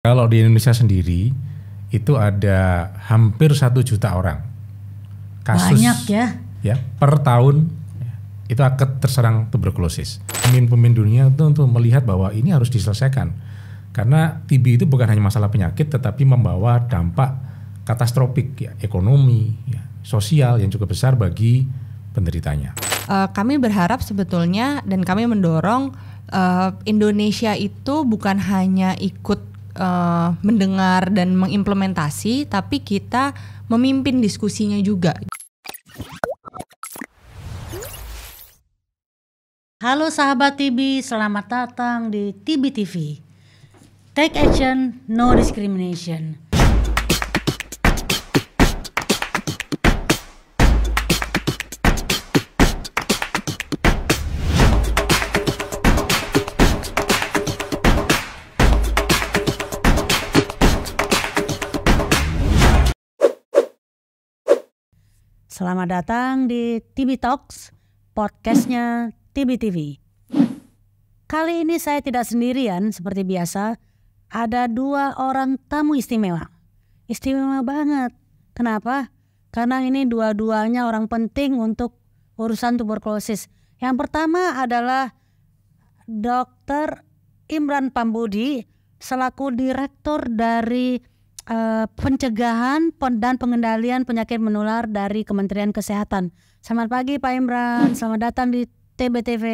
Kalau di Indonesia sendiri itu ada hampir 1 juta orang kasus banyak ya per tahun itu akan terserang tuberkulosis. Pemimpin dunia itu untuk melihat bahwa ini harus diselesaikan karena TB itu bukan hanya masalah penyakit tetapi membawa dampak katastrofik ya, ekonomi, ya, sosial yang cukup besar bagi penderitanya. Kami berharap sebetulnya dan kami mendorong Indonesia itu bukan hanya ikut mendengar dan mengimplementasi, tapi kita memimpin diskusinya juga. Halo sahabat TB, selamat datang di TB TV. Take action, no discrimination. Selamat datang di TB Talks, podcastnya TB TV. Kali ini saya tidak sendirian seperti biasa. Ada 2 orang tamu istimewa. Istimewa banget. Kenapa? Karena ini dua-duanya orang penting untuk urusan tuberkulosis. Yang pertama adalah Dr. Imran Pambudi selaku Direktur dari Pencegahan dan Pengendalian Penyakit Menular dari Kementerian Kesehatan. Selamat pagi Pak Imran, selamat datang di TBTV.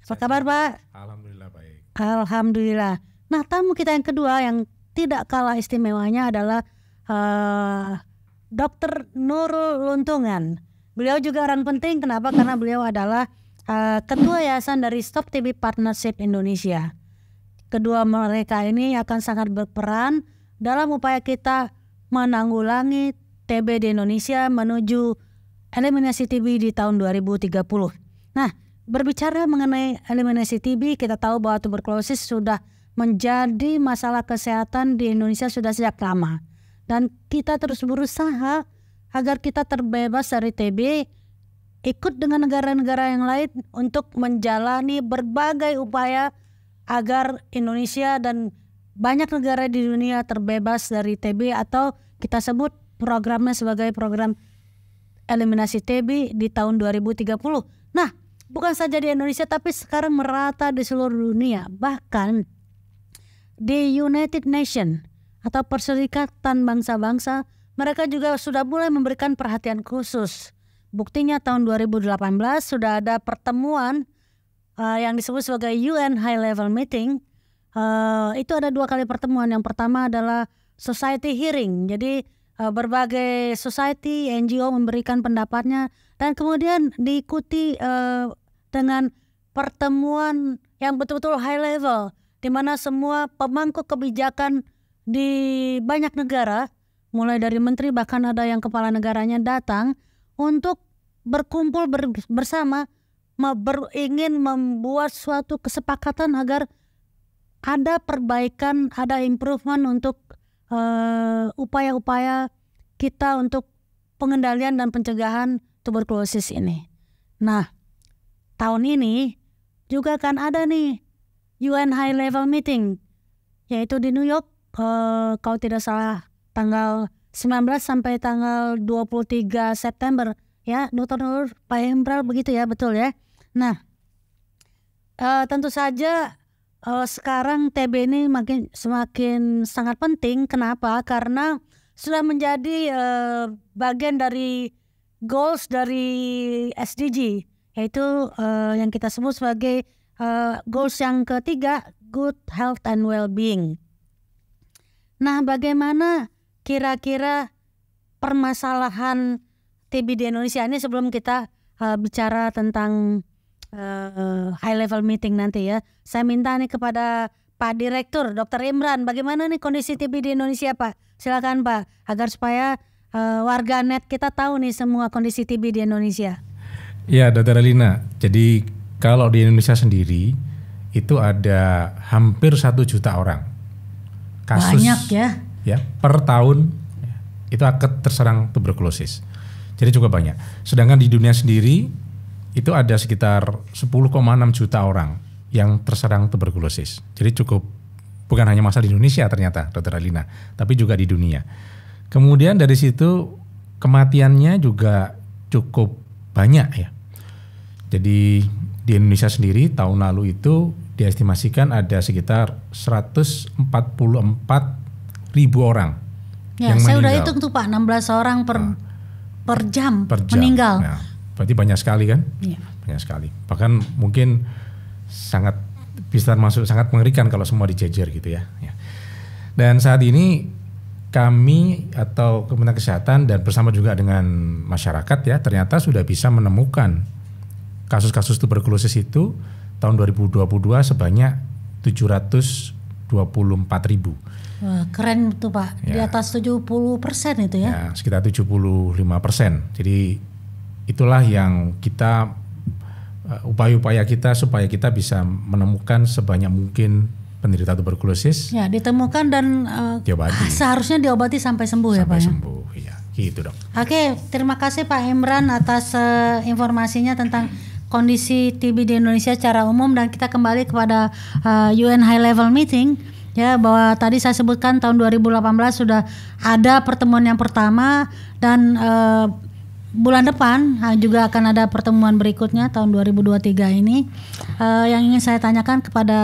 Apa kabar Pak? Alhamdulillah baik. Alhamdulillah. Nah, tamu kita yang kedua yang tidak kalah istimewanya adalah Dr. Nurul Luntungan. Beliau juga orang penting, kenapa? Karena beliau adalah Ketua Yayasan dari Stop TB Partnership Indonesia. Kedua mereka ini akan sangat berperan dalam upaya kita menanggulangi TB di Indonesia menuju eliminasi TB di tahun 2030. Nah, berbicara mengenai eliminasi TB, kita tahu bahwa tuberkulosis sudah menjadi masalah kesehatan di Indonesia sudah sejak lama. Dan kita terus berusaha agar kita terbebas dari TB, ikut dengan negara-negara yang lain untuk menjalani berbagai upaya agar Indonesia dan banyak negara di dunia terbebas dari TB, atau kita sebut programnya sebagai program eliminasi TB di tahun 2030. Nah, bukan saja di Indonesia tapi sekarang merata di seluruh dunia. Bahkan di United Nations atau Perserikatan Bangsa-Bangsa, mereka juga sudah mulai memberikan perhatian khusus. Buktinya tahun 2018 sudah ada pertemuan yang disebut sebagai UN High Level Meeting. Itu ada 2 kali pertemuan. Yang pertama adalah society hearing. Jadi berbagai society, NGO memberikan pendapatnya, dan kemudian diikuti dengan pertemuan yang betul-betul high level, di mana semua pemangku kebijakan di banyak negara, mulai dari menteri bahkan ada yang kepala negaranya datang untuk berkumpul bersama, ingin membuat suatu kesepakatan agar ada perbaikan, ada improvement untuk upaya-upaya kita untuk pengendalian dan pencegahan tuberkulosis ini. Nah, tahun ini juga akan ada nih UN High Level Meeting, yaitu di New York, kalau tidak salah tanggal 19 sampai tanggal 23 September. Ya, Dr. Nur, Pak Imran, begitu ya, betul ya. Nah, tentu saja sekarang TB ini semakin sangat penting. Kenapa? Karena sudah menjadi bagian dari goals dari SDG, yaitu yang kita sebut sebagai goals yang ketiga, good health and well-being. Nah, bagaimana kira-kira permasalahan TB di Indonesia ini sebelum kita bicara tentang high level meeting nanti ya. Saya minta nih kepada Pak Direktur Dr. Imran, bagaimana nih kondisi TB di Indonesia Pak? Silakan Pak, agar supaya warga net kita tahu nih semua kondisi TB di Indonesia. Ya, Dr. Elina. Jadi kalau di Indonesia sendiri itu ada hampir 1 juta orang kasus banyak ya per tahun itu akan terserang tuberkulosis. Jadi cukup banyak. Sedangkan di dunia sendiri itu ada sekitar 10,6 juta orang yang terserang tuberkulosis. Jadi cukup bukan hanya masalah di Indonesia ternyata, Dr. Erlina, tapi juga di dunia. Kemudian dari situ kematiannya juga cukup banyak ya. Jadi di Indonesia sendiri tahun lalu itu diestimasikan ada sekitar 144.000 orang Ya, yang saya udah meninggal. hitung tuh Pak, 16 orang per jam meninggal. Nah, berarti banyak sekali kan? Iya. Banyak sekali. Bahkan mungkin sangat bisa masuk sangat mengerikan kalau semua dijejer gitu ya. Dan saat ini kami atau Kementerian Kesehatan dan bersama juga dengan masyarakat ya ternyata sudah bisa menemukan kasus-kasus tuberkulosis itu tahun 2022 sebanyak 724.000. Wah, keren tuh Pak, di Ya. atas 70% itu ya. Ya, sekitar 75%. Jadi itulah yang kita upaya-upaya kita supaya kita bisa menemukan sebanyak mungkin penderita tuberkulosis. Ya, ditemukan dan Diobati. seharusnya diobati sampai sembuh ya Pak. Sampai Ya? sembuh, ya, gitu dok. Oke, terima kasih Pak Imran atas informasinya tentang kondisi TB di Indonesia secara umum, dan kita kembali kepada UN High Level Meeting ya, bahwa tadi saya sebutkan tahun 2018 sudah ada pertemuan yang pertama, dan bulan depan juga akan ada pertemuan berikutnya tahun 2023 ini. Yang ingin saya tanyakan kepada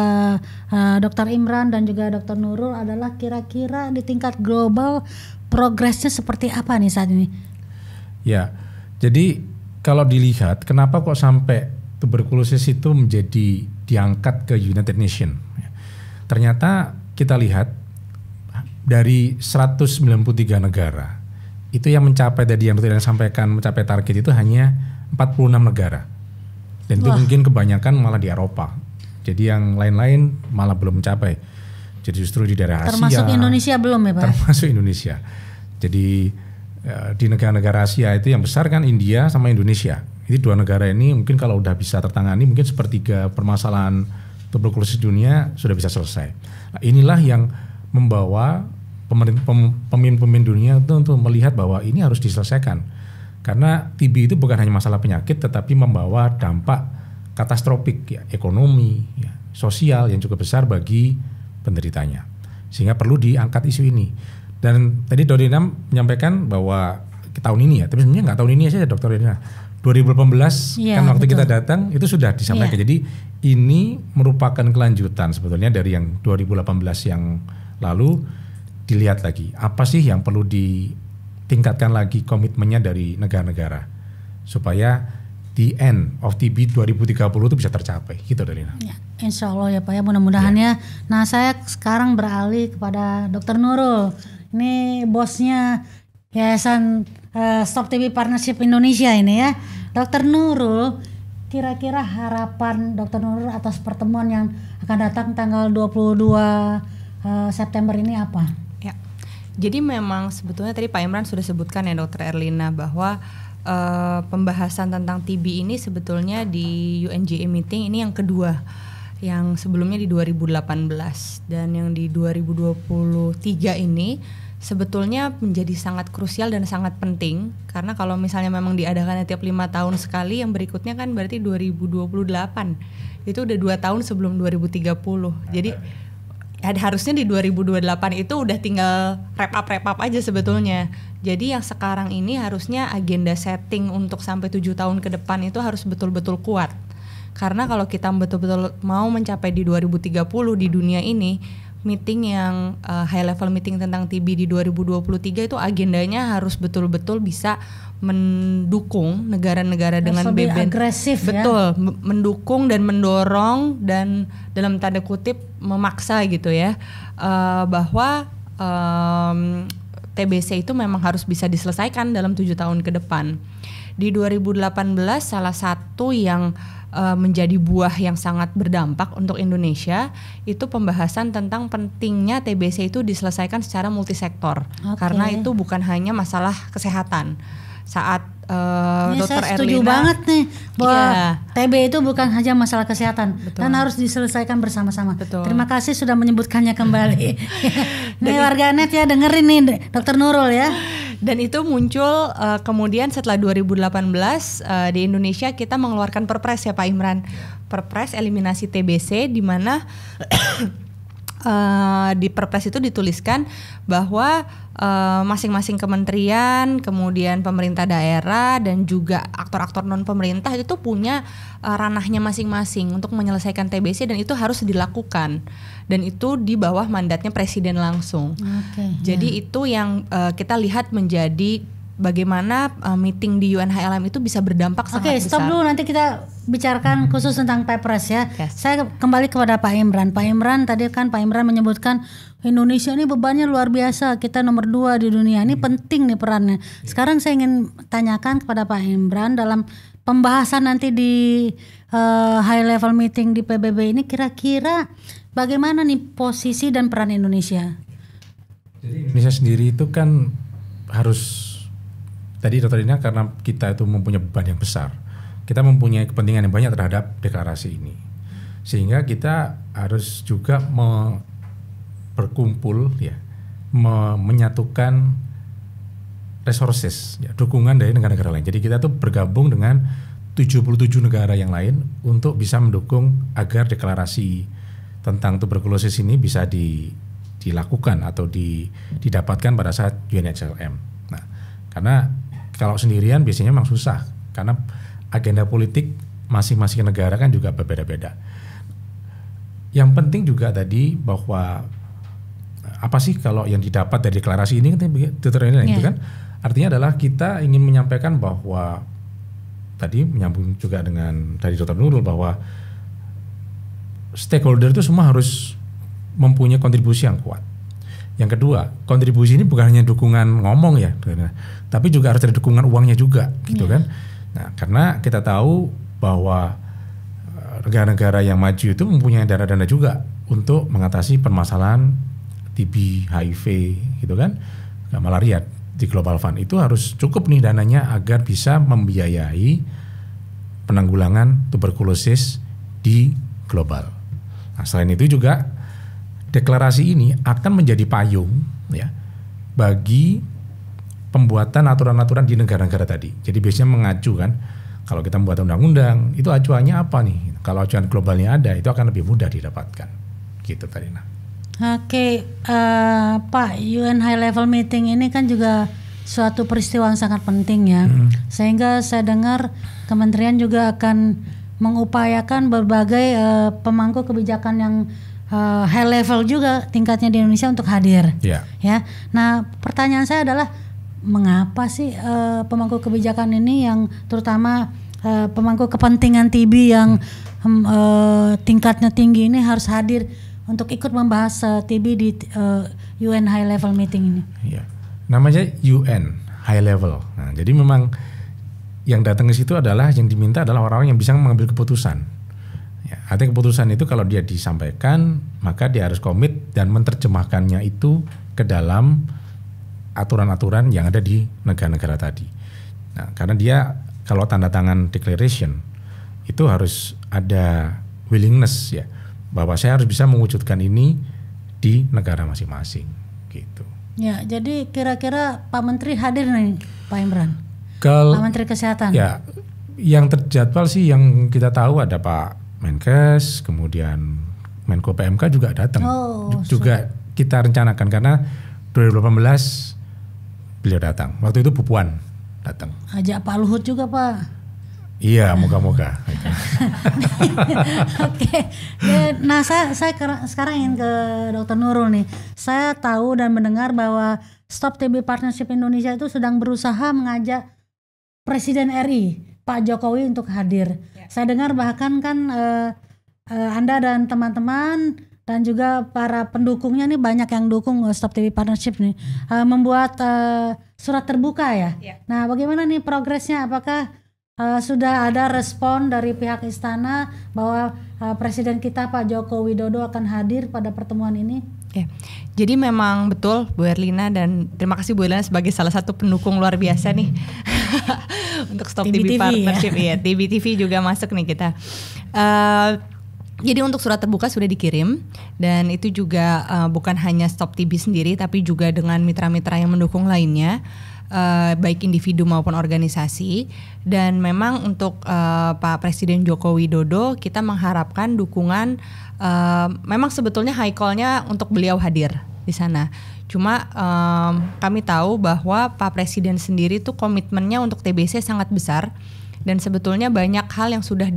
Dr. Imran dan juga Dr. Nurul adalah kira-kira di tingkat global progresnya seperti apa nih saat ini? Ya, jadi kalau dilihat kenapa kok sampai tuberkulosis itu menjadi diangkat ke United Nations. Ternyata kita lihat dari 193 negara itu yang mencapai tadi yang Dr. sampaikan mencapai target itu hanya 46 negara. Dan itu mungkin kebanyakan malah di Eropa. Jadi yang lain-lain malah belum mencapai. Jadi justru di daerah Asia. Termasuk Indonesia belum ya Pak? Termasuk Indonesia. Jadi di negara-negara Asia itu yang besar kan India sama Indonesia. Jadi dua negara ini mungkin kalau udah bisa tertangani mungkin sepertiga permasalahan tuberkulosis dunia sudah bisa selesai. Nah, inilah yang membawa pemimpin dunia itu untuk melihat bahwa ini harus diselesaikan. Karena TB itu bukan hanya masalah penyakit tetapi membawa dampak katastrofik ya, ekonomi, ya, sosial yang cukup besar bagi penderitanya. Sehingga perlu diangkat isu ini. Dan tadi Dr. Rina menyampaikan bahwa tahun ini ya, tapi sebenarnya nggak tahun ini saja Dr. Rina. 2018 ya, kan waktu betul. kita datang itu sudah disampaikan. Ya. Jadi ini merupakan kelanjutan sebetulnya dari yang 2018 yang lalu. Dilihat lagi apa sih yang perlu ditingkatkan lagi komitmennya dari negara-negara supaya the end of TB 2030 itu bisa tercapai gitu dari Rina. Ya, insya Allah ya Pak ya, mudah-mudahan ya. Nah saya sekarang beralih kepada Dr. Nurul. Ini bosnya Yayasan Stop TB Partnership Indonesia ini ya. Dr. Nurul, kira-kira harapan Dr. Nurul atas pertemuan yang akan datang tanggal 22 September ini apa? Ya, jadi memang sebetulnya tadi Pak Imran sudah sebutkan ya Dr. Erlina bahwa pembahasan tentang TB ini sebetulnya di UNGA meeting ini yang kedua, yang sebelumnya di 2018 dan yang di 2023 ini sebetulnya menjadi sangat krusial dan sangat penting, karena kalau misalnya memang diadakan tiap 5 tahun sekali, yang berikutnya kan berarti 2028 itu udah 2 tahun sebelum 2030. Jadi harusnya di 2028 itu udah tinggal wrap up aja sebetulnya. Jadi yang sekarang ini harusnya agenda setting untuk sampai 7 tahun ke depan itu harus betul-betul kuat. Karena kalau kita betul-betul mau mencapai di 2030 di dunia ini, meeting yang high level meeting tentang TB di 2023 itu agendanya harus betul-betul bisa mendukung negara-negara dengan lebih BBN. agresif Betul, ya? Mendukung dan mendorong dan dalam tanda kutip memaksa gitu ya, bahwa TBC itu memang harus bisa diselesaikan dalam 7 tahun ke depan. Di 2018 salah satu yang menjadi buah yang sangat berdampak untuk Indonesia itu pembahasan tentang pentingnya TBC itu diselesaikan secara multisektor. Karena itu bukan hanya masalah kesehatan. Saat Dr. Saya setuju Erlina banget nih bahwa TB itu bukan hanya masalah kesehatan. Betul. Dan harus diselesaikan bersama-sama. Betul. Terima kasih sudah menyebutkannya kembali. Nih warganet ya, dengerin nih Dr. Nurul ya. Dan itu muncul kemudian setelah 2018 di Indonesia kita mengeluarkan Perpres ya Pak Imran. Perpres eliminasi TBC di mana di Perpres itu dituliskan bahwa masing-masing kementerian, kemudian pemerintah daerah dan juga aktor-aktor non pemerintah itu punya ranahnya masing-masing untuk menyelesaikan TBC, dan itu harus dilakukan, dan itu di bawah mandatnya presiden langsung. Jadi itu yang kita lihat menjadi bagaimana meeting di UNHLM itu bisa berdampak sangat besar. Oke, stop dulu, nanti kita bicarakan khusus tentang Perpres ya. Yes. Saya kembali kepada Pak Imran. Pak Imran tadi kan Pak Imran menyebutkan Indonesia ini bebannya luar biasa, kita nomor 2 di dunia, ini penting nih perannya. Sekarang saya ingin tanyakan kepada Pak Imran, dalam pembahasan nanti di high level meeting di PBB ini, kira-kira bagaimana nih posisi dan peran Indonesia? Jadi Indonesia sendiri itu kan harus, tadi Dr. Dina, karena kita itu mempunyai beban yang besar, kita mempunyai kepentingan yang banyak terhadap deklarasi ini, sehingga kita harus juga berkumpul ya, menyatukan resources ya, dukungan dari negara-negara lain. Jadi kita tuh bergabung dengan 77 negara yang lain untuk bisa mendukung agar deklarasi tentang tuberkulosis ini bisa dilakukan atau didapatkan pada saat UNHLM. Nah, karena kalau sendirian biasanya memang susah, karena agenda politik masing-masing negara kan juga berbeda-beda. Yang penting juga tadi bahwa apa sih kalau yang didapat dari deklarasi ini itu kan artinya adalah kita ingin menyampaikan bahwa tadi menyambung juga dengan dari Dr. Nurul bahwa stakeholder itu semua harus mempunyai kontribusi yang kuat. Yang kedua, kontribusi ini bukan hanya dukungan ngomong ya, tapi juga harus ada dukungan uangnya juga, gitu kan. Nah, karena kita tahu bahwa negara-negara yang maju itu mempunyai dana-dana juga untuk mengatasi permasalahan TB, HIV, gitu kan, malaria di Global Fund. Itu harus cukup nih dananya agar bisa membiayai penanggulangan tuberkulosis di global. Nah, selain itu juga deklarasi ini akan menjadi payung ya bagi pembuatan aturan-aturan di negara-negara tadi. Jadi biasanya mengacu kan, kalau kita membuat undang-undang itu acuannya apa nih? Kalau acuan globalnya ada, itu akan lebih mudah didapatkan. Gitu tadi. Oke, Pak, UN High Level Meeting ini kan juga suatu peristiwa yang sangat penting ya. Sehingga saya dengar kementerian juga akan mengupayakan berbagai pemangku kebijakan yang high level juga tingkatnya di Indonesia untuk hadir. Ya. Nah, pertanyaan saya adalah mengapa sih pemangku kebijakan ini yang terutama pemangku kepentingan TB yang tingkatnya tinggi ini harus hadir untuk ikut membahas TB di UN High Level Meeting ini? Iya, namanya UN High Level. Nah, jadi memang yang datang ke situ adalah yang diminta adalah orang-orang yang bisa mengambil keputusan. Ya, artinya keputusan itu kalau dia disampaikan, maka dia harus komit dan menerjemahkannya itu ke dalam aturan-aturan yang ada di negara-negara tadi. Nah, karena dia kalau tanda tangan declaration itu harus ada willingness ya, bahwa saya harus bisa mewujudkan ini di negara masing-masing gitu. Ya, jadi kira-kira Pak Menteri hadir nih, Pak Imran? Pak Menteri Kesehatan. Ya, yang terjadwal sih yang kita tahu ada Pak Menkes, kemudian Menko PMK juga datang. Juga kita rencanakan karena 2018 beliau datang. Waktu itu Bu Puan datang. Ajak Pak Luhut juga, Pak. Iya, moga-moga. Oke. Nah, saya sekarang ingin ke Dr. Nurul nih. Saya tahu dan mendengar bahwa Stop TB Partnership Indonesia itu sedang berusaha mengajak Presiden RI Pak Jokowi untuk hadir. Saya dengar bahkan kan Anda dan teman-teman dan juga para pendukungnya nih banyak yang dukung Stop TB Partnership nih membuat surat terbuka ya. Nah, bagaimana nih progresnya? Apakah sudah ada respon dari pihak istana bahwa Presiden kita Pak Joko Widodo akan hadir pada pertemuan ini? Ya, jadi memang betul Bu Erlina, dan terima kasih Bu Erlina sebagai salah satu pendukung luar biasa nih untuk Stop TB Partnership ya. TB TV juga masuk nih kita. Jadi untuk surat terbuka sudah dikirim, dan itu juga bukan hanya Stop TB sendiri tapi juga dengan mitra-mitra yang mendukung lainnya. baik individu maupun organisasi. Dan memang untuk Pak Presiden Joko Widodo kita mengharapkan dukungan, memang sebetulnya high call-nya untuk beliau hadir di sana. Cuma kami tahu bahwa Pak Presiden sendiri tuh komitmennya untuk TBC sangat besar, dan sebetulnya banyak hal yang sudah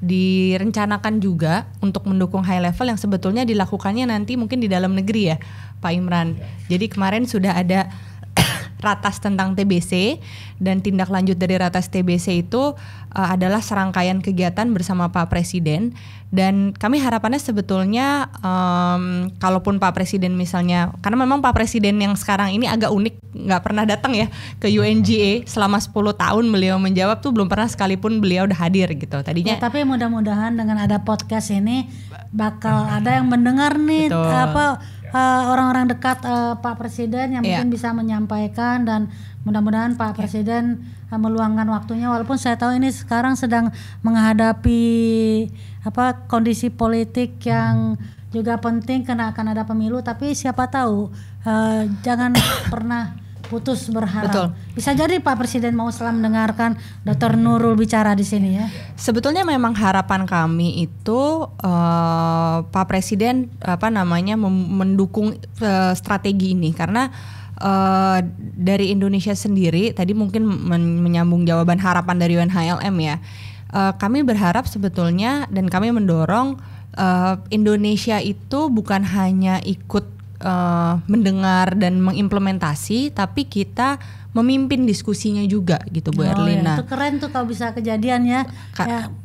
direncanakan juga untuk mendukung high level yang sebetulnya dilakukannya nanti mungkin di dalam negeri ya Pak Imran. Jadi kemarin sudah ada ratas tentang TBC, dan tindak lanjut dari ratas TBC itu adalah serangkaian kegiatan bersama Pak Presiden. Dan kami harapannya sebetulnya kalaupun Pak Presiden misalnya, karena memang Pak Presiden yang sekarang ini agak unik, nggak pernah datang ya ke UNGA selama 10 tahun beliau menjawab tuh belum pernah sekalipun beliau udah hadir gitu tadinya. Ya, tapi mudah-mudahan dengan ada podcast ini bakal ada yang mendengar nih. Betul. Orang-orang dekat Pak Presiden yang mungkin bisa menyampaikan, dan mudah-mudahan Pak Presiden meluangkan waktunya, walaupun saya tahu ini sekarang sedang menghadapi kondisi politik yang juga penting karena akan ada pemilu, tapi siapa tahu jangan pernah putus berharap. Betul. Bisa jadi Pak Presiden mau setelah mendengarkan Dr. Nurul bicara di sini ya. Sebetulnya memang harapan kami itu Pak Presiden mendukung strategi ini, karena dari Indonesia sendiri tadi mungkin menyambung jawaban harapan dari UNHLM ya. Kami berharap sebetulnya dan kami mendorong Indonesia itu bukan hanya ikut mendengar dan mengimplementasi, tapi kita memimpin diskusinya juga gitu Bu Erlina. Ya, itu keren tuh kalau bisa kejadian ya.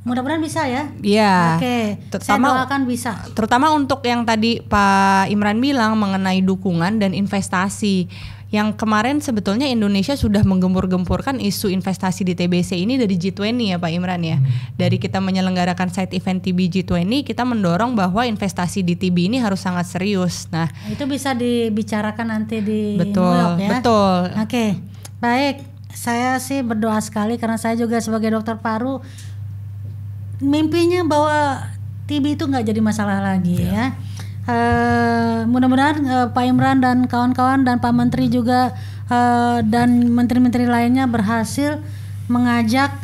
Mudah-mudahan bisa ya. Iya. Oke. Saya doakan bisa. Terutama untuk yang tadi Pak Imran bilang mengenai dukungan dan investasi. Yang kemarin sebetulnya Indonesia sudah menggempur-gempurkan isu investasi di TBC ini dari G20 ya Pak Imran ya. Dari kita menyelenggarakan side event TB G20, kita mendorong bahwa investasi di TB ini harus sangat serius. Nah, itu bisa dibicarakan nanti di New York ya. Betul. Oke. Baik, saya sih berdoa sekali karena saya juga sebagai dokter paru mimpinya bahwa TB itu nggak jadi masalah lagi ya. Mudah-mudahan Pak Imran dan kawan-kawan dan Pak Menteri juga dan menteri-menteri lainnya berhasil mengajak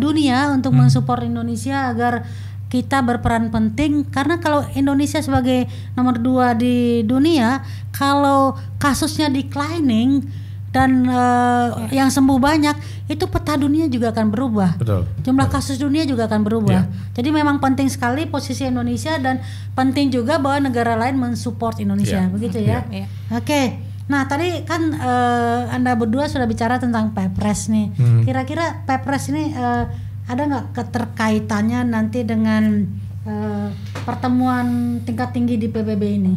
dunia untuk mensupport Indonesia agar kita berperan penting, karena kalau Indonesia sebagai nomor 2 di dunia, kalau kasusnya declining dan yang sembuh banyak, itu peta dunia juga akan berubah. Betul. Jumlah kasus dunia juga akan berubah. Jadi memang penting sekali posisi Indonesia, dan penting juga bahwa negara lain mensupport Indonesia, begitu ya. Oke. Nah tadi kan Anda berdua sudah bicara tentang Pepres nih. Kira-kira Pepres ini ada nggak keterkaitannya nanti dengan pertemuan tingkat tinggi di PBB ini?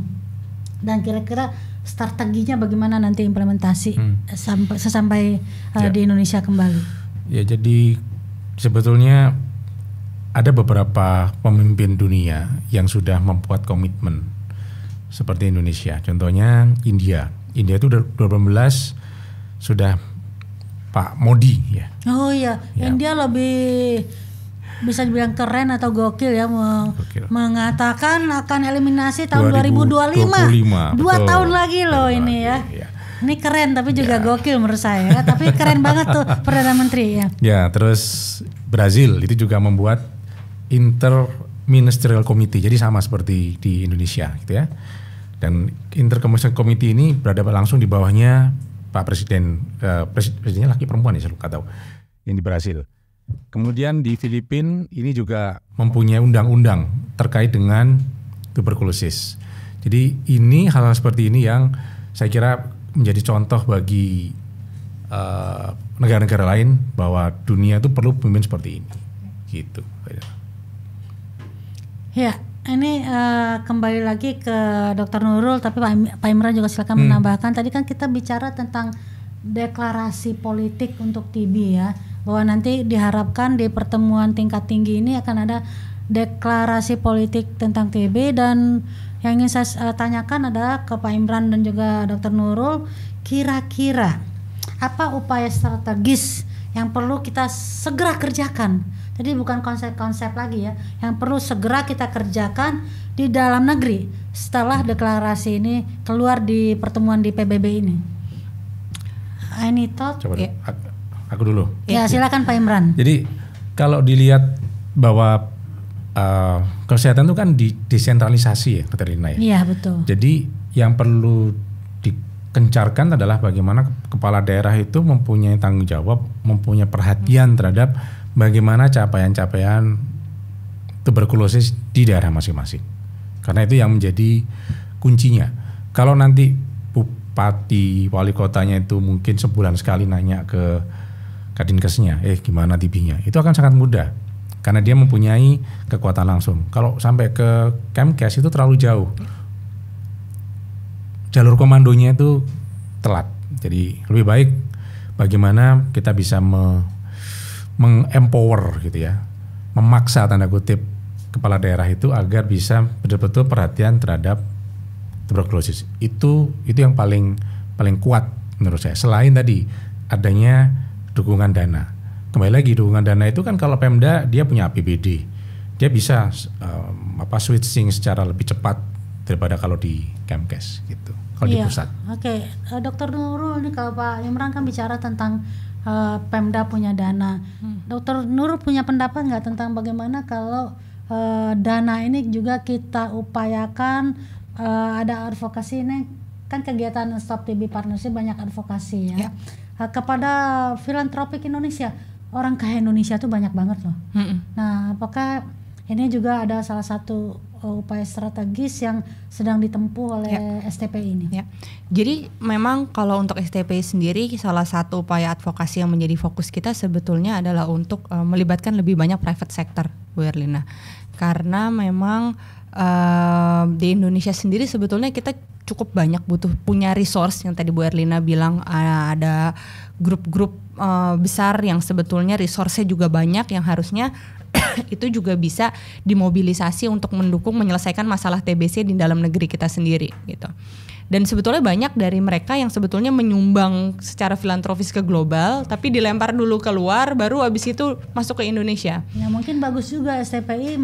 Dan kira-kira strateginya bagaimana nanti implementasi sampai di Indonesia kembali? Ya, jadi sebetulnya ada beberapa pemimpin dunia yang sudah membuat komitmen seperti Indonesia. Contohnya India. India itu 2018 sudah Pak Modi ya. Oh iya, India lebih bisa dibilang keren atau gokil ya, mengatakan akan eliminasi tahun 2025. 2 tahun lagi loh ini ya. Ini keren tapi juga gokil menurut saya. Tapi keren banget tuh Perdana Menteri ya. Ya, terus Brazil itu juga membuat Interministerial Committee. Jadi sama seperti di Indonesia gitu ya. Dan Interministerial Committee ini berada langsung di bawahnya Pak Presiden. Presidennya laki perempuan ya, saya lupa tahu. Yang di Brazil. Kemudian di Filipina ini juga mempunyai undang-undang terkait dengan tuberkulosis. Jadi ini hal-hal seperti ini yang saya kira menjadi contoh bagi negara-negara lain bahwa dunia itu perlu pemimpin seperti ini. Gitu. Ya, ini kembali lagi ke Dr. Nurul, tapi Pak Imran juga silakan menambahkan. Tadi kan kita bicara tentang deklarasi politik untuk TB ya, bahwa nanti diharapkan di pertemuan tingkat tinggi ini akan ada deklarasi politik tentang TB. Dan yang ingin saya tanyakan adalah ke Pak Imran dan juga Dr. Nurul, kira-kira apa upaya strategis yang perlu kita segera kerjakan? Jadi bukan konsep-konsep lagi ya, yang perlu segera kita kerjakan di dalam negeri setelah deklarasi ini keluar di pertemuan di PBB ini. any thought? Coba aku dulu. Ya silakan Pak Imran. Jadi kalau dilihat bahwa kesehatan itu kan desentralisasi ya, Dr. Rina ya. Iya betul. Jadi yang perlu dikencarkan adalah bagaimana kepala daerah itu mempunyai tanggung jawab, mempunyai perhatian terhadap bagaimana capaian-capaian tuberkulosis di daerah masing-masing. Karena itu yang menjadi kuncinya. Kalau nanti bupati, wali kotanya itu mungkin sebulan sekali nanya ke Kadinkesnya, gimana TB-nya, itu akan sangat mudah karena dia mempunyai kekuatan langsung. Kalau sampai ke Kemkes itu terlalu jauh, jalur komandonya itu telat. Jadi lebih baik bagaimana kita bisa mengempower gitu ya, memaksa tanda kutip kepala daerah itu agar bisa betul-betul perhatian terhadap tuberkulosis. Itu yang paling kuat menurut saya. Selain tadi adanya dukungan dana. Kembali lagi dukungan dana itu kan kalau Pemda dia punya APBD, dia bisa switching secara lebih cepat daripada kalau di Kemkes gitu. Kalau di pusat. Oke. Dr. Nurul nih, kalau Pak Imran kan bicara tentang Pemda punya dana. Dr. Nurul punya pendapat nggak tentang bagaimana kalau dana ini juga kita upayakan ada advokasi ini kan kegiatan Stop TB Partnership banyak advokasi ya. Kepada filantropik Indonesia, orang kaya Indonesia tuh banyak banget loh. Nah, apakah ini juga ada salah satu upaya strategis yang sedang ditempuh oleh STPI ini? Jadi memang kalau untuk STPI sendiri salah satu upaya advokasi yang menjadi fokus kita sebetulnya adalah untuk melibatkan lebih banyak private sector, Bu Erlina. Karena memang di Indonesia sendiri sebetulnya kita cukup banyak butuh punya resource yang tadi Bu Erlina bilang, ada grup-grup besar yang sebetulnya resource-nya juga banyak yang harusnya itu juga bisa dimobilisasi untuk mendukung menyelesaikan masalah TBC di dalam negeri kita sendiri gitu. Dan sebetulnya banyak dari mereka yang sebetulnya menyumbang secara filantropis ke global, tapi dilempar dulu keluar, baru habis itu masuk ke Indonesia. Ya mungkin bagus juga STPI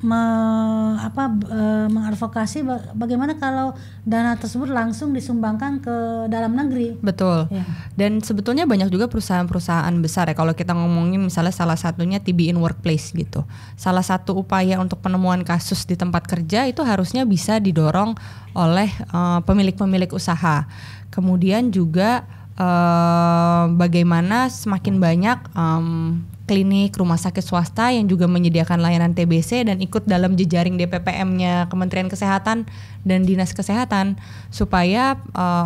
mengadvokasi bagaimana kalau dana tersebut langsung disumbangkan ke dalam negeri. Betul. Dan sebetulnya banyak juga perusahaan-perusahaan besar ya, kalau kita ngomongin misalnya salah satunya TB in Workplace gitu. Salah satu upaya untuk penemuan kasus di tempat kerja itu harusnya bisa didorong oleh pemilik-pemilik usaha. Kemudian juga bagaimana semakin banyak klinik, rumah sakit swasta yang juga menyediakan layanan TBC dan ikut dalam jejaring DPPM-nya Kementerian Kesehatan dan Dinas Kesehatan, supaya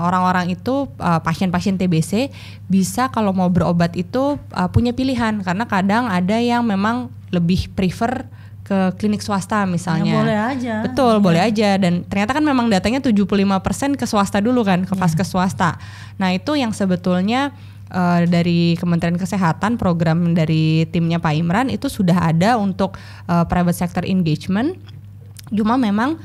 orang-orang itu pasien-pasien TBC bisa kalau mau berobat itu punya pilihan, karena kadang ada yang memang lebih prefer ke klinik swasta misalnya. Ya, boleh aja. Betul, boleh aja, dan ternyata kan memang datanya 75% ke swasta dulu kan, ke vaskes swasta. Nah, itu yang sebetulnya dari Kementerian Kesehatan, program dari timnya Pak Imran itu sudah ada untuk private sector engagement. Cuma memang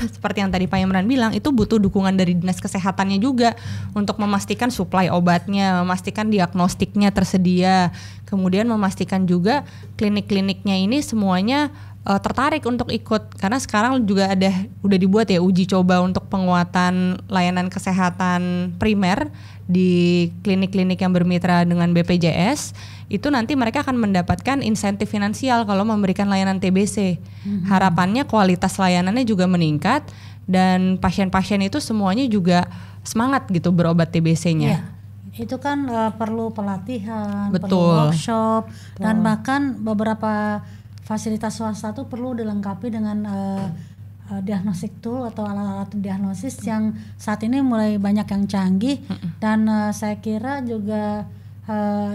seperti yang tadi Pak Imran bilang, itu butuh dukungan dari Dinas Kesehatannya juga untuk memastikan suplai obatnya, memastikan diagnostiknya tersedia, kemudian memastikan juga klinik-kliniknya ini semuanya tertarik untuk ikut, karena sekarang juga udah dibuat ya uji coba untuk penguatan layanan kesehatan primer di klinik-klinik yang bermitra dengan BPJS. Itu nanti mereka akan mendapatkan insentif finansial kalau memberikan layanan TBC. Harapannya kualitas layanannya juga meningkat dan pasien-pasien itu semuanya juga semangat gitu berobat TBC-nya. Itu kan perlu pelatihan, betul, perlu workshop, dan bahkan beberapa fasilitas swasta itu perlu dilengkapi dengan diagnostic tool atau alat-alat diagnosis yang saat ini mulai banyak yang canggih. Dan saya kira juga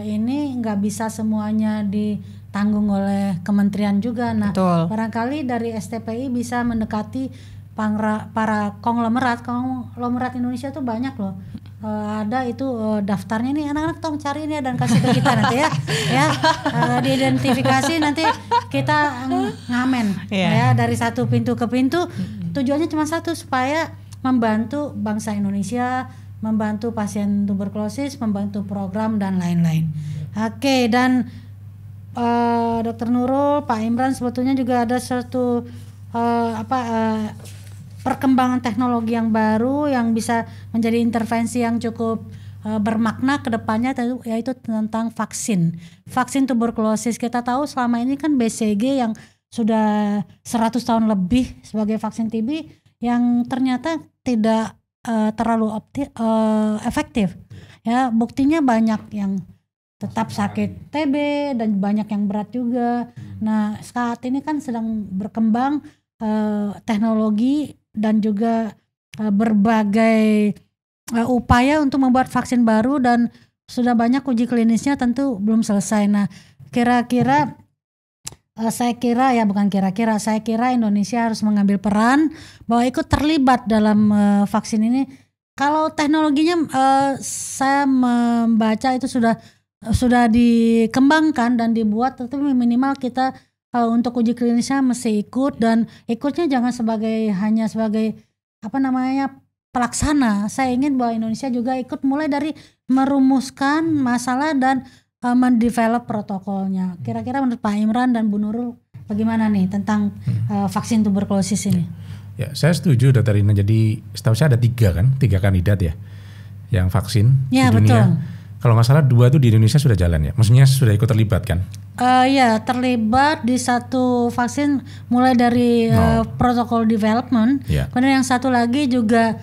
ini nggak bisa semuanya ditanggung oleh kementerian juga. Nah, betul, barangkali dari STPI bisa mendekati para konglomerat Indonesia tuh banyak loh. Ada itu daftarnya nih, anak-anak tolong cari ini dan kasih ke kita nanti ya, diidentifikasi, nanti kita ngamen ya dari satu pintu ke pintu. Tujuannya cuma satu, supaya membantu bangsa Indonesia, membantu pasien tuberkulosis, membantu program dan lain-lain. Oke, dan Dr. Nurul, Pak Imran, sebetulnya juga ada suatu perkembangan teknologi yang baru yang bisa menjadi intervensi yang cukup bermakna kedepannya yaitu tentang vaksin tuberkulosis. Kita tahu selama ini kan BCG yang sudah 100 tahun lebih sebagai vaksin TB yang ternyata tidak terlalu efektif. Ya, buktinya banyak yang tetap sakit TB dan banyak yang berat juga. Nah, saat ini kan sedang berkembang teknologi dan juga berbagai upaya untuk membuat vaksin baru dan sudah banyak uji klinisnya, tentu belum selesai. Nah, saya kira Indonesia harus mengambil peran bahwa ikut terlibat dalam vaksin ini. Kalau teknologinya saya membaca itu sudah dikembangkan dan dibuat, tetapi minimal kita untuk uji klinisnya mesti ikut, dan ikutnya jangan hanya sebagai pelaksana. Saya ingin bahwa Indonesia juga ikut mulai dari merumuskan masalah dan mendevelop protokolnya. Kira-kira menurut Pak Imran dan Bu Nurul bagaimana nih tentang vaksin tuberkulosis ini? Ya, saya setuju Dr. Rina. Jadi setahu saya ada 3 kandidat ya yang vaksin di dunia. Betul. Kalau nggak salah 2 itu di Indonesia sudah jalan ya, maksudnya sudah ikut terlibat kan? Ya, terlibat di satu vaksin mulai dari protokol development. Kemudian yang satu lagi juga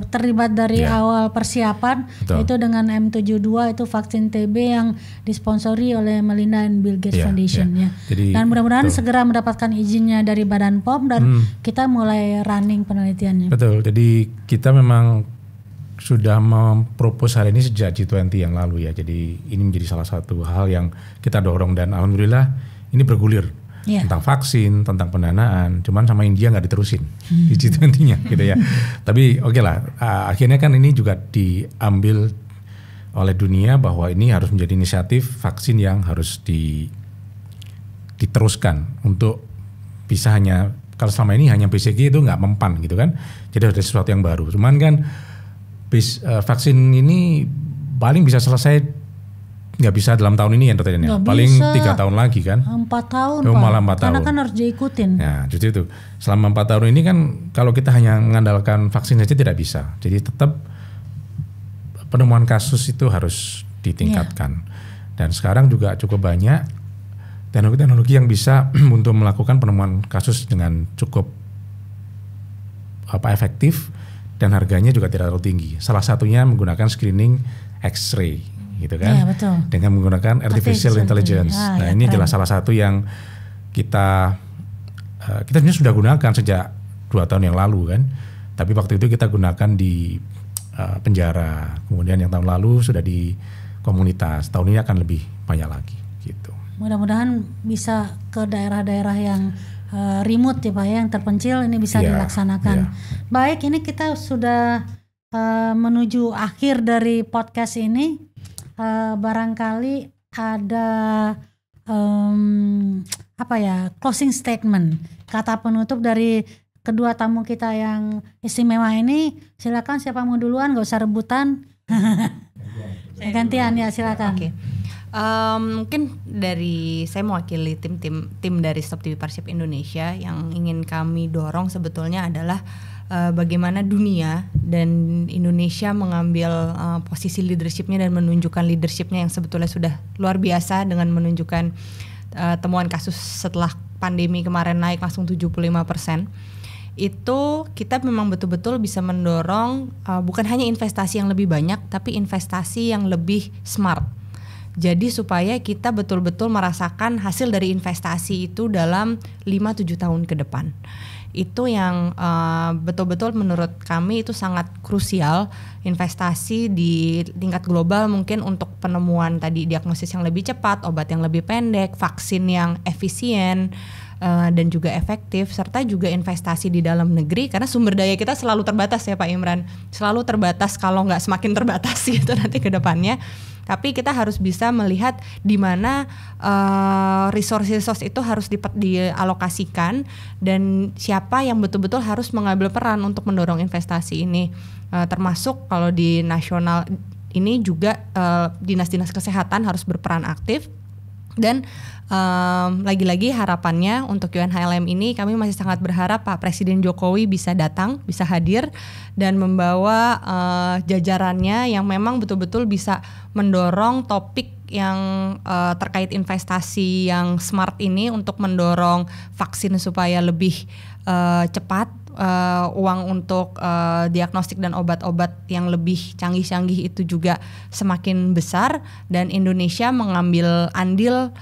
terlibat dari awal persiapan. Betul. Itu dengan M72, itu vaksin TB yang disponsori oleh Melinda and Bill Gates Foundation. Ya. Jadi, dan mudah-mudahan segera mendapatkan izinnya dari Badan POM dan kita mulai running penelitiannya. Betul, jadi kita memang sudah mempropos hal ini sejak G20 yang lalu ya. Jadi ini menjadi salah satu hal yang kita dorong dan alhamdulillah ini bergulir tentang vaksin, tentang pendanaan. Cuman sama India nggak diterusin di G20-nya gitu ya. Tapi oke lah, akhirnya kan ini juga diambil oleh dunia bahwa ini harus menjadi inisiatif vaksin yang harus diteruskan untuk bisa hanya, kalau selama ini hanya BCG itu nggak mempan gitu kan. Jadi ada sesuatu yang baru. Cuman kan vaksin ini paling bisa selesai, nggak bisa dalam tahun ini ya Dr. Dian, paling 3 tahun lagi kan? 4 tahun malah 4 tahun. Karena kan harus diikutin. Ya justru itu, selama 4 tahun ini kan kalau kita hanya mengandalkan vaksin saja tidak bisa. Jadi tetap penemuan kasus itu harus ditingkatkan. Dan sekarang juga cukup banyak teknologi-teknologi yang bisa untuk melakukan penemuan kasus dengan cukup efektif. Dan harganya juga tidak terlalu tinggi. Salah satunya menggunakan screening X-ray, gitu kan? Ya, betul. Dengan menggunakan artificial intelligence. Nah, ini jelas salah satu yang kita sebenarnya sudah gunakan sejak 2 tahun yang lalu kan. Tapi waktu itu kita gunakan di penjara. Kemudian yang tahun lalu sudah di komunitas. Tahun ini akan lebih banyak lagi, gitu. Mudah-mudahan bisa ke daerah-daerah yang remote ya Pak ya, yang terpencil ini bisa dilaksanakan. Baik, ini kita sudah menuju akhir dari podcast ini. Barangkali ada closing statement, kata penutup dari kedua tamu kita yang istimewa ini. Silakan, siapa mau duluan, gak usah rebutan. Gantian ya, silakan. Okay. Mungkin dari saya mewakili tim dari Stop TB Partnership Indonesia. Yang ingin kami dorong sebetulnya adalah bagaimana dunia dan Indonesia mengambil posisi leadershipnya dan menunjukkan leadershipnya yang sebetulnya sudah luar biasa dengan menunjukkan temuan kasus setelah pandemi kemarin naik langsung 75%. Itu kita memang betul-betul bisa mendorong bukan hanya investasi yang lebih banyak, tapi investasi yang lebih smart. Jadi supaya kita betul-betul merasakan hasil dari investasi itu dalam 5-7 tahun ke depan. Itu yang betul-betul menurut kami itu sangat krusial, investasi di tingkat global mungkin untuk penemuan tadi diagnosis yang lebih cepat, obat yang lebih pendek, vaksin yang efisien dan juga efektif, serta juga investasi di dalam negeri karena sumber daya kita selalu terbatas ya Pak Imran, selalu terbatas kalau nggak semakin terbatas gitu nanti ke depannya. Tapi kita harus bisa melihat di mana resource itu harus dialokasikan dan siapa yang betul-betul harus mengambil peran untuk mendorong investasi ini. Termasuk kalau di nasional ini juga dinas-dinas kesehatan harus berperan aktif. Dan lagi-lagi harapannya untuk UNHLM ini kami masih sangat berharap Pak Presiden Jokowi bisa datang, bisa hadir dan membawa jajarannya yang memang betul-betul bisa mendorong topik yang terkait investasi yang smart ini untuk mendorong vaksin supaya lebih cepat, uang untuk diagnostik dan obat-obat yang lebih canggih-canggih itu juga semakin besar, dan Indonesia mengambil andil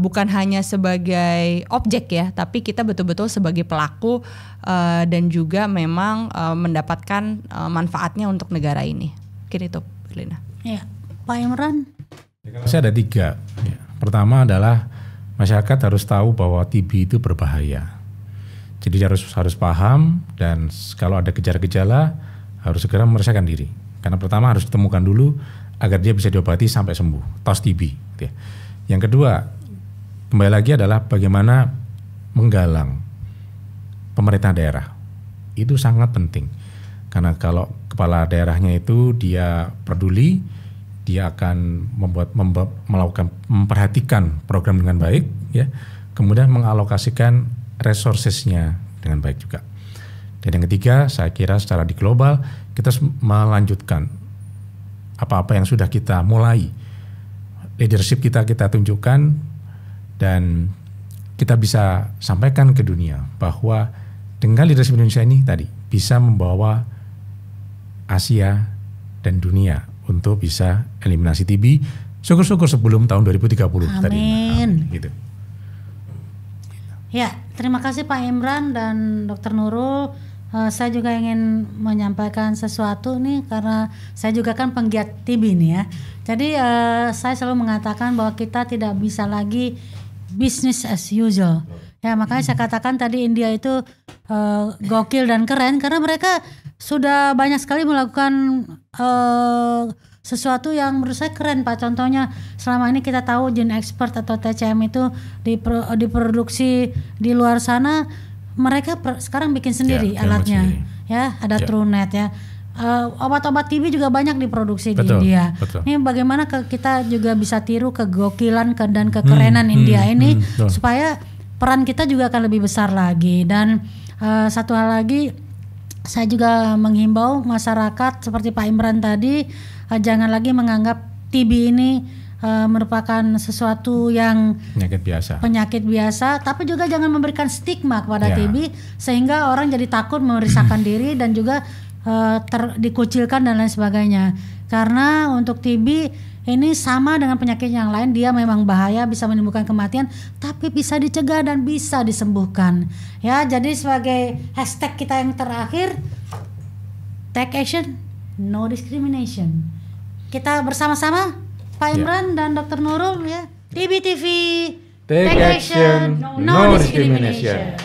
bukan hanya sebagai objek ya, tapi kita betul-betul sebagai pelaku dan juga memang mendapatkan manfaatnya untuk negara ini. Mungkin itu, Berlina. Ya, Pak Imran. Kalau saya ada 3. Ya. Pertama adalah masyarakat harus tahu bahwa TB itu berbahaya. Jadi harus paham, dan kalau ada gejala-gejala harus segera memeriksakan diri. Karena pertama harus ditemukan dulu agar dia bisa diobati sampai sembuh, tos TB. Gitu ya. Yang kedua, kembali lagi adalah bagaimana menggalang pemerintah daerah. Itu sangat penting. Karena kalau kepala daerahnya itu dia peduli, dia akan memperhatikan program dengan baik, ya. Kemudian mengalokasikan resourcesnya dengan baik juga. Dan yang ketiga, saya kira secara di global kita melanjutkan apa-apa yang sudah kita mulai. Leadership kita tunjukkan, dan kita bisa sampaikan ke dunia bahwa dengan leadership Indonesia ini tadi bisa membawa Asia dan dunia untuk bisa eliminasi TB. Syukur-syukur sebelum tahun 2030 tadi. Amin. Gitu. Ya, terima kasih Pak Imran dan Dr. Nurul. Saya juga ingin menyampaikan sesuatu nih, karena saya juga kan penggiat TB nih ya. Jadi saya selalu mengatakan bahwa kita tidak bisa lagi business as usual. Ya, makanya saya katakan tadi India itu gokil dan keren karena mereka sudah banyak sekali melakukan sesuatu yang menurut saya keren Pak. Contohnya selama ini kita tahu Gene Expert atau TCM itu diproduksi di luar sana, mereka sekarang bikin sendiri alatnya sendiri. Ya ada TrueNet ya. Obat-obat TB juga banyak diproduksi di India. Betul. Ini bagaimana kita juga bisa tiru kegokilan dan kekerenan India ini supaya peran kita juga akan lebih besar lagi. Dan satu hal lagi, saya juga menghimbau masyarakat seperti Pak Imran tadi, jangan lagi menganggap TB ini merupakan sesuatu yang penyakit biasa, tapi juga jangan memberikan stigma kepada TB sehingga orang jadi takut memeriksakan diri dan juga dikucilkan dan lain sebagainya. Karena untuk TB ini sama dengan penyakit yang lain, dia memang bahaya, bisa menimbulkan kematian, tapi bisa dicegah dan bisa disembuhkan. Ya, jadi sebagai hashtag kita yang terakhir, take action, no discrimination. Kita bersama-sama Pak Imran dan Dr. Nurul ya. TB TV, take action, no discrimination.